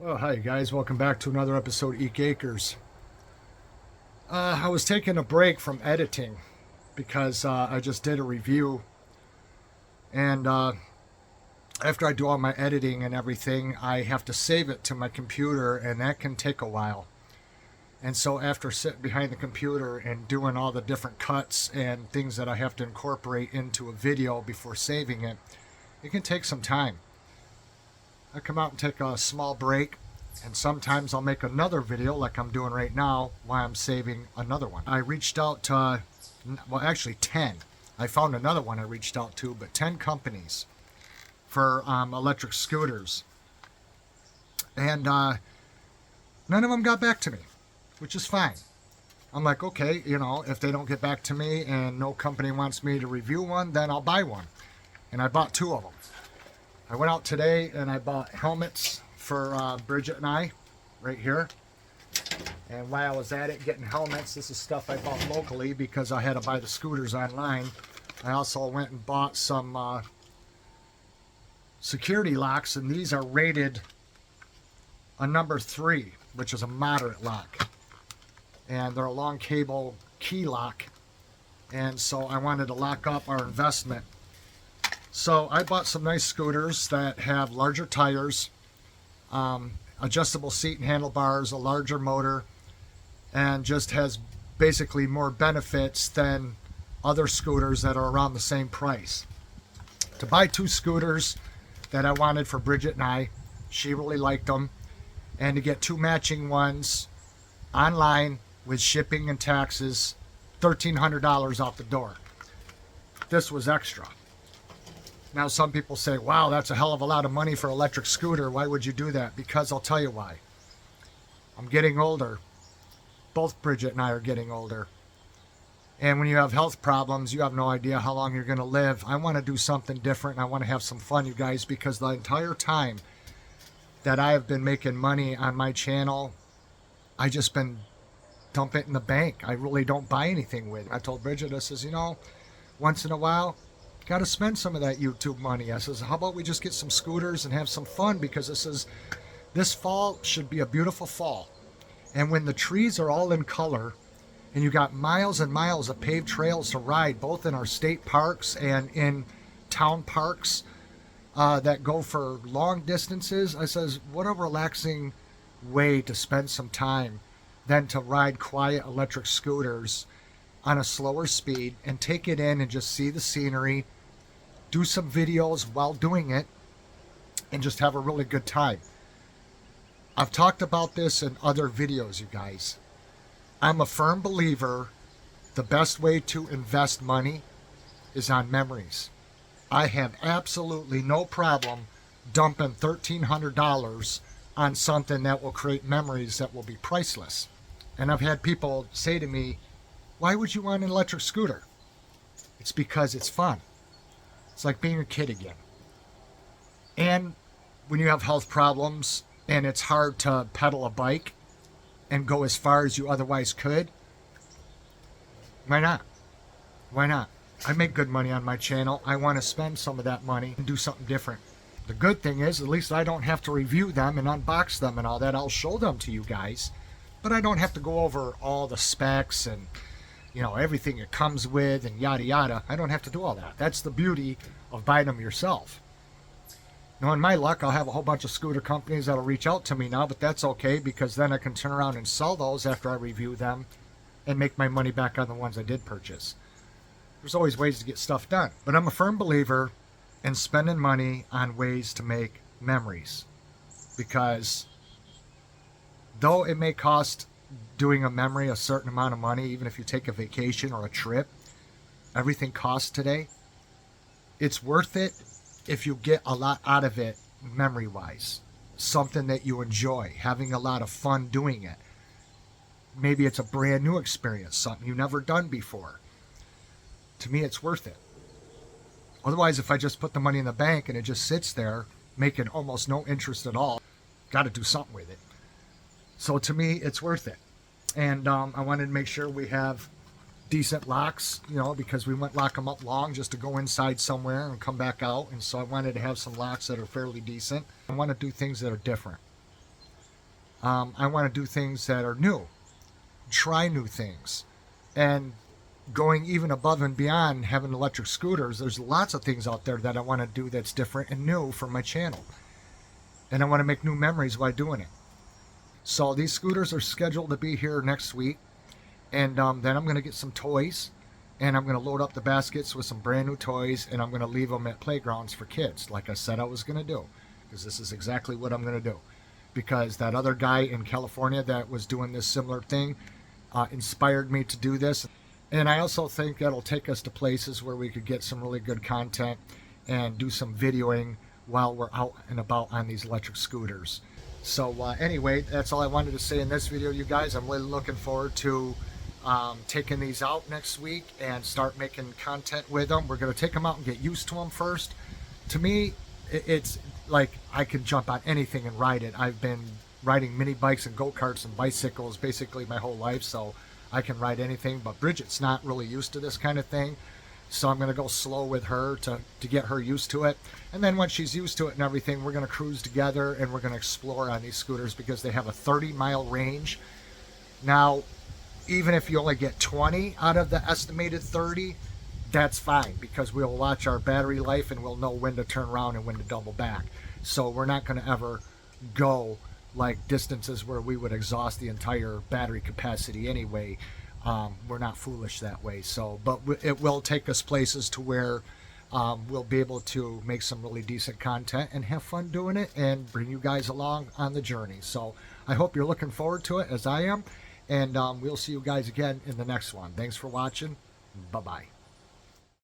Well, hi guys, welcome back to another episode of Eek Acres. I was taking a break from editing because I just did a review, and after I do all my editing and everything, I have to save it to my computer, and that can take a while. And so after sitting behind the computer and doing all the different cuts and things that I have to incorporate into a video before saving it, it can take some time. I come out and take a small break, and sometimes I'll make another video like I'm doing right now while I'm saving another one. I reached out to, well, actually 10. I found another one I reached out to, but 10 companies for electric scooters. And none of them got back to me, which is fine. I'm like, okay, if they don't get back to me and no company wants me to review one, then I'll buy one. And I bought 2 of them. I went out today and I bought helmets for Bridget and I right here. And while I was at it getting helmets, this is stuff I bought locally because I had to buy the scooters online. I also went and bought some security locks, and these are rated a number 3, which is a moderate lock. And they're a long cable key lock. And so I wanted to lock up our investment. So I bought some nice scooters that have larger tires, adjustable seat and handlebars, a larger motor, and just has basically more benefits than other scooters that are around the same price. To buy 2 scooters that I wanted for Bridget and I, she really liked them, and to get 2 matching ones online with shipping and taxes, $1,300 off the door. This was extra. Now, some people say, wow, that's a hell of a lot of money for an electric scooter. Why would you do that? Because I'll tell you why. I'm getting older. Both Bridget and I are getting older. And when you have health problems, you have no idea how long you're going to live. I want to do something different, and I want to have some fun, you guys, because the entire time that I have been making money on my channel, I just been dump it in the bank. I really don't buy anything with it. I told Bridget, I says, once in a while, got to spend some of that YouTube money. I says, how about we just get some scooters and have some fun? Because it says this fall should be a beautiful fall. And when the trees are all in color and you got miles and miles of paved trails to ride, both in our state parks and in town parks that go for long distances, I says, what a relaxing way to spend some time than to ride quiet electric scooters on a slower speed and take it in and just see the scenery, do some videos while doing it, and just have a really good time. I've talked about this in other videos, you guys. I'm a firm believer the best way to invest money is on memories. I have absolutely no problem dumping $1,300 on something that will create memories that will be priceless. And I've had people say to me, why would you want an electric scooter? It's because it's fun. It's like being a kid again. And when you have health problems and it's hard to pedal a bike and go as far as you otherwise could, why not? Why not? I make good money on my channel. I want to spend some of that money and do something different. The good thing is, at least I don't have to review them and unbox them and all that. I'll show them to you guys, but I don't have to go over all the specs and everything it comes with and yada yada. I don't have to do all that. That's the beauty of buying them yourself. Now, in my luck, I'll have a whole bunch of scooter companies that'll reach out to me now, but that's okay because then I can turn around and sell those after I review them and make my money back on the ones I did purchase. There's always ways to get stuff done, but I'm a firm believer in spending money on ways to make memories, because though it may cost doing a memory a certain amount of money, even if you take a vacation or a trip, everything costs today. It's worth it if you get a lot out of it memory wise, something that you enjoy, having a lot of fun doing it. Maybe it's a brand new experience, something you've never done before. To me, it's worth it. Otherwise, if I just put the money in the bank and it just sits there making almost no interest at all, got to do something with it. So to me, it's worth it. And I wanted to make sure we have decent locks, because we wouldn't lock them up long just to go inside somewhere and come back out. And so I wanted to have some locks that are fairly decent. I want to do things that are different. I want to do things that are new, try new things, and going even above and beyond having electric scooters. There's lots of things out there that I want to do that's different and new for my channel. And I want to make new memories while doing it. So these scooters are scheduled to be here next week. And then I'm going to get some toys. And I'm going to load up the baskets with some brand new toys. And I'm going to leave them at playgrounds for kids, like I said I was going to do. Because this is exactly what I'm going to do. Because that other guy in California that was doing this similar thing inspired me to do this. And I also think that'll take us to places where we could get some really good content and do some videoing while we're out and about on these electric scooters. So anyway, that's all I wanted to say in this video, you guys. I'm really looking forward to taking these out next week and start making content with them. We're going to take them out and get used to them first. To me, it's like I can jump on anything and ride it. I've been riding mini bikes and go-karts and bicycles basically my whole life, so I can ride anything. But Bridget's not really used to this kind of thing, so I'm going to go slow with her to get her used to it. And then once she's used to it and everything, we're going to cruise together and we're going to explore on these scooters because they have a 30-mile range. Now, even if you only get 20 out of the estimated 30, that's fine, because we'll watch our battery life and we'll know when to turn around and when to double back. So we're not going to ever go like distances where we would exhaust the entire battery capacity anyway. We're not foolish that way. So, but it will take us places to where we'll be able to make some really decent content and have fun doing it and bring you guys along on the journey. So I hope you're looking forward to it as I am. And we'll see you guys again in the next one. Thanks for watching. Bye-bye.